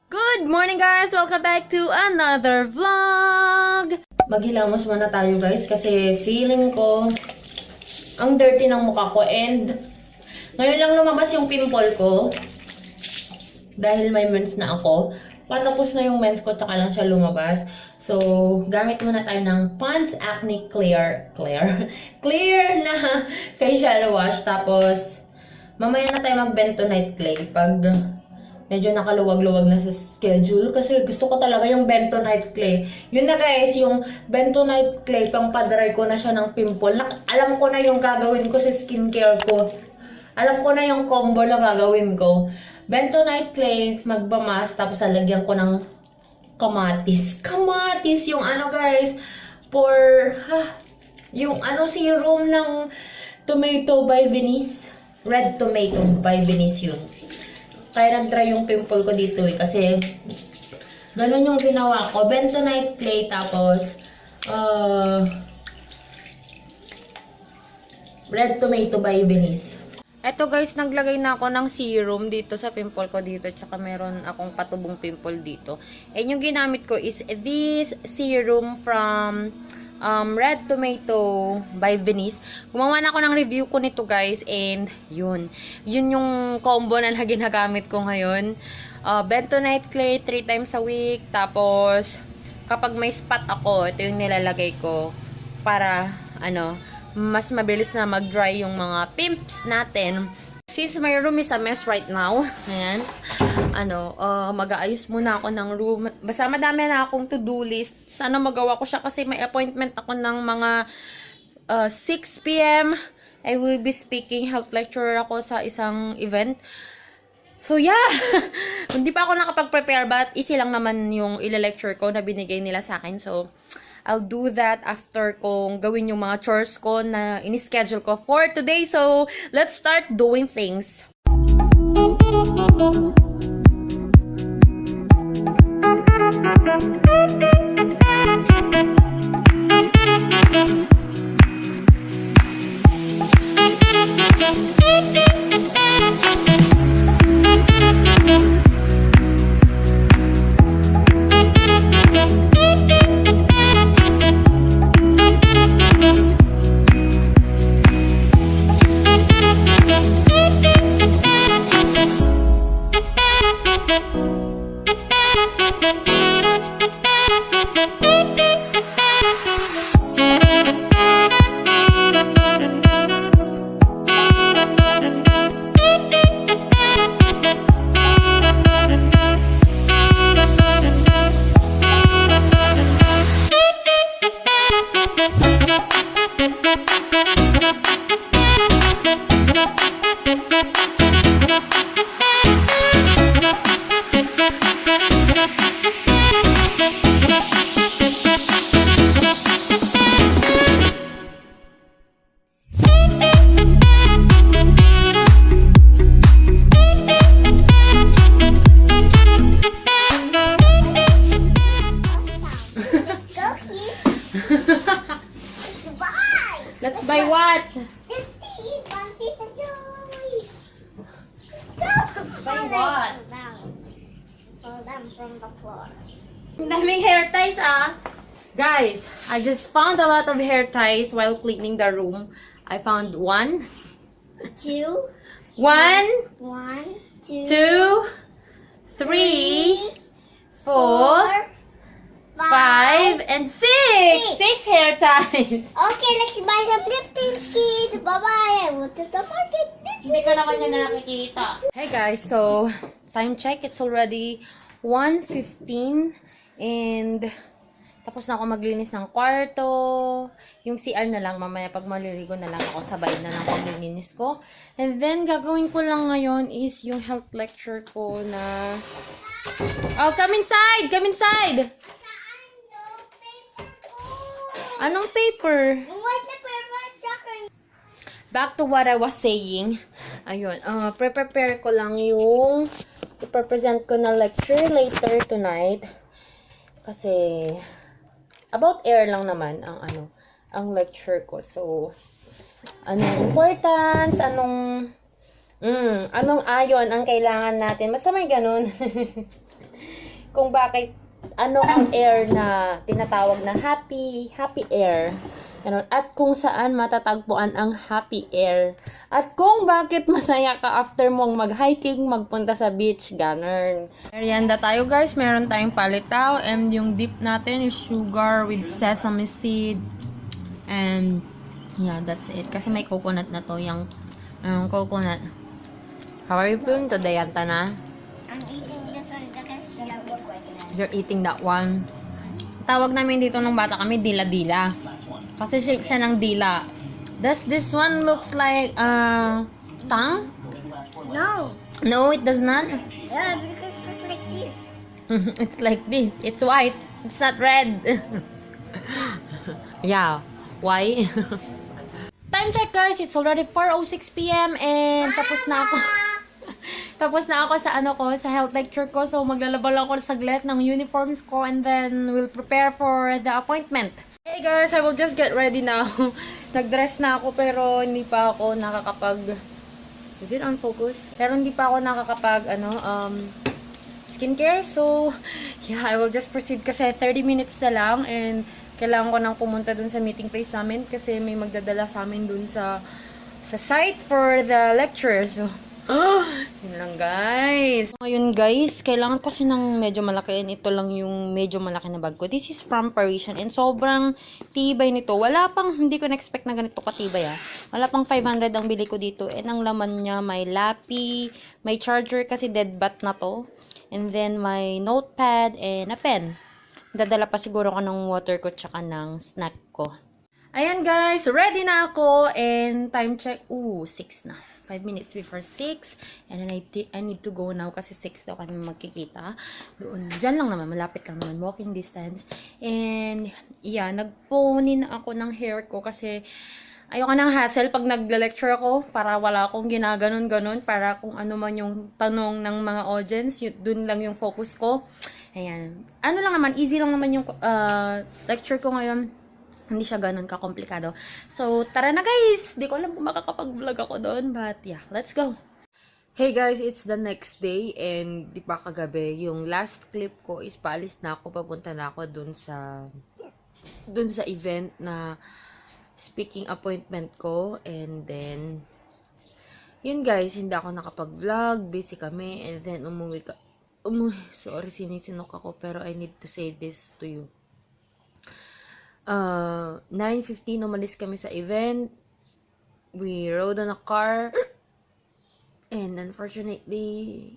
Good morning guys! Welcome back to another vlog! Maghilamos muna tayo guys kasi feeling ko ang dirty ng mukha ko and ngayon lang lumabas yung pimple ko dahil may mens na ako. Patapos na yung mens ko tsaka lang siya lumabas. So, gamit muna tayo ng Pond's Acne Clear na facial wash. Tapos, mamaya na tayo mag-bentonite clay pag medyo nakaluwag-luwag na sa schedule kasi gusto ko talaga yung bentonite clay. Yun na guys, yung bentonite clay, pang padry ko na siya ng pimple. Alam ko na yung gagawin ko sa skincare ko. Alam ko na yung combo na gagawin ko. Bentonite clay, magbamas, tapos lalagyan ko ng kamatis. Kamatis, yung ano guys, yung ano serum ng tomato by Venice. Red tomato by Venice yun. Kaya nag-dry yung pimple ko dito eh. Kasi, ganun yung ginawa ko. Bentonite clay, tapos, red tomato by Venice. Eto guys, naglagay na ako ng serum dito sa pimple ko dito. Tsaka meron akong patubong pimple dito. And yung ginamit ko is this serum from red tomato by Venice. Gumawa na ako ng review ko nito guys and yun yung combo na ginagamit ko ngayon. Bentonite clay 3 times a week, tapos kapag may spot ako, ito yung nilalagay ko para mas mabilis na mag-dry yung mga pimps natin. Since my room is a mess right now, ayan, mag-aayos muna ako ng room. Basta madami na akong to-do list. Sana magawa ko siya kasi may appointment ako ng mga 6 p.m. I will be speaking, health lecturer ako sa isang event. So yeah, hindi pa ako nakapag-prepare but easy lang naman yung ila-lecture ko na binigay nila sa akin. So, I'll do that after kong gawin yung mga chores ko na in-schedule ko for today. So, let's start doing things. Let's buy what? Buy what? Fall down from the floor. Ang daming hair ties Guys, I just found a lot of hair ties while cleaning the room. I found 1, 2, 1, 2, 2, 3, 4, 5, and 6! 6 hair ties! Okay, let's buy some Lipton's kids. Bye-bye. I want to the market. Hindi ka naman yan nakikita. Hey guys, so time check. It's already 1:15 and tapos na ako maglinis ng kwarto. Yung CR na lang, mamaya pag maliligo na lang ako, sabay na lang paglilinis ko. And then, gagawin ko lang ngayon is yung health lecture ko na... Oh, come inside! Come inside! Anong paper? What the paper chocolate? Back to what I was saying. Ayun, prepare ko lang yung i-present ko na lecture later tonight. Kasi about air lang naman ang lecture ko. So, anong importance, anong ayon ang kailangan natin. Basta may ganun. kung bakit ano ang air na tinatawag na happy air. Ganun. At kung saan matatagpuan ang happy air. At kung bakit masaya ka after mong mag-hiking, magpunta sa beach, ganun. Merienda tayo guys, meron tayong palitaw and yung dip natin is sugar with sesame seed. And yeah, that's it. Kasi may coconut na to, yung coconut. How are you feeling today, Antana? I'm eating this one because You're eating that one. Tawag namin dito ng bata kami, dila-dila. Kasi shape siya ng dila. Does this one looks like, tongue? no. No, it does not. Yeah, because it's like this. It's like this. It's white. It's not red. Yeah. Why? Time check guys. It's already 4:06 p.m. and tapos na ako. Tapos na ako sa sa health lecture ko. So maglalaba lang ako saglit ng uniforms ko and then we'll prepare for the appointment. Hey guys, I will just get ready now. Nag-dress na ako pero hindi pa ako nakakapag... Is it on focus? Pero hindi pa ako nakakapag, skincare. So, yeah, I will just proceed kasi 30 minutes na lang and kailangan ko nang pumunta dun sa meeting place namin kasi may magdadala sa amin dun sa site for the lecture. So, yun lang guys. Ngayon guys, kailangan ko kasi ng medyo malaki and ito lang yung medyo malaki na bag ko. This is from Parisian and sobrang tibay nito. Wala pang, hindi ko na-expect na ganito katibay Wala pang 500 ang bili ko dito and ang laman niya may lapi, may charger kasi dead bat na to. And then may notepad and a pen. Dadala pa siguro ko ng water ko tsaka ng snack ko. Ayan guys, ready na ako and time check. 6 na. 5 minutes before 6. And then I need to go now kasi 6 daw kami magkikita. Doon, dyan lang naman, malapit lang naman, walking distance. And, yeah, nagpony na ako ng hair ko kasi ayoko nang hassle pag nag-lecture ako para wala akong ginaganon-ganon para kung ano man yung tanong ng mga audience, dun lang yung focus ko. Ayan. Ano lang naman, easy lang naman yung lecture ko ngayon. Hindi siya ganun ka-komplikado. So, tara na guys! Di ko alam kung makakapag-vlog ako doon. But yeah, let's go! Hey guys, it's the next day. And di pa kagabi, yung last clip ko is paalis na ako. Papunta na ako dun sa event na speaking appointment ko. And then, yun guys, hindi ako nakapag-vlog. Busy kami. And then, sorry, sinisinok ako. Pero I need to say this to you. 9:15 umalis kami sa event. We rode on a car. And unfortunately,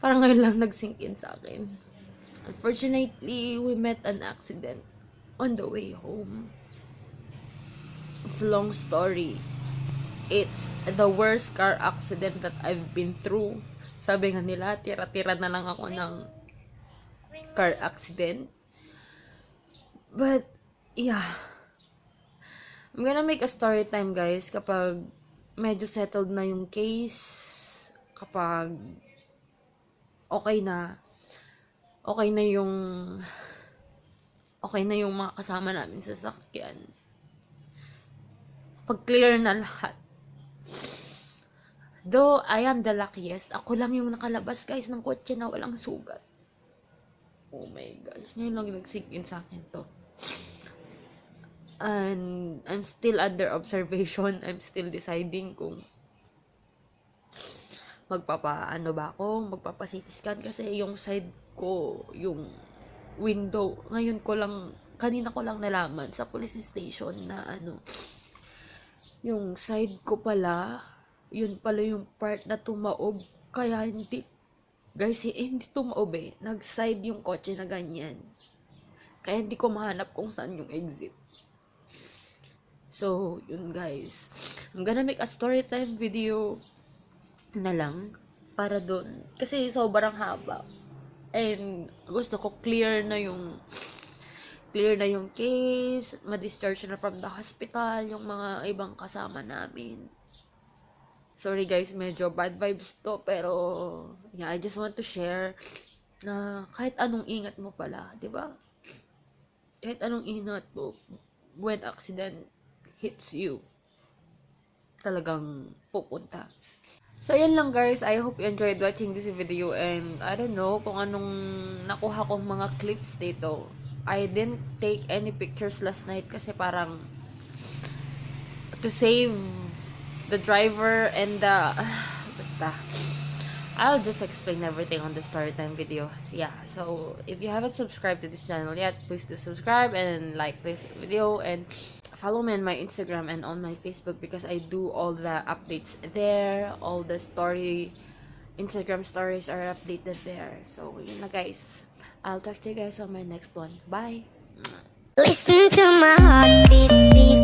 parang ngayon lang nag-sink in sa akin. Unfortunately, we met an accident on the way home. It's a long story. It's the worst car accident that I've been through. Sabi nga nila, tira-tira na lang ako ng car accident. But, yeah. I'm gonna make a story time, guys, kapag medyo settled na yung case, kapag okay na yung mga kasama namin sa sasakyan. Pag clear na lahat. Though, I am the luckiest. Ako lang yung nakalabas, guys, ng kotse na walang sugat. Oh my gosh. Ngayon lang nag-sink in sa akin to. And I'm still under observation. I'm still deciding kung magpapa-CT scan kasi yung side ko, yung window, kanina ko lang nalaman sa police station na yung side ko pala, yun pala yung part na tumaob. Kaya hindi tumaob nag-side yung kotse na ganyan. Kaya hindi ko mahanap kung saan yung exit. So, yun guys. I'm gonna make a story time video na lang para doon. Kasi sobrang haba. And gusto ko clear na yung case, ma-discharge na from the hospital yung mga ibang kasama namin. Sorry guys, medyo bad vibes to, pero yeah, I just want to share na kahit anong ingat mo pala, di ba? Kahit anong ingat mo, when accident hits you, talagang pupunta. So, yun lang guys. I hope you enjoyed watching this video. And, I don't know kung anong nakuha kong mga clips dito. I didn't take any pictures last night kasi parang to save the driver and the... basta. I'll just explain everything on the story time video. Yeah, so if you haven't subscribed to this channel yet, please do subscribe and like this video and follow me on my Instagram and on my Facebook because I do all the updates there. All the Instagram stories are updated there. So, yun na guys. I'll talk to you guys on my next one. Bye! Listen to my heartbeat beat.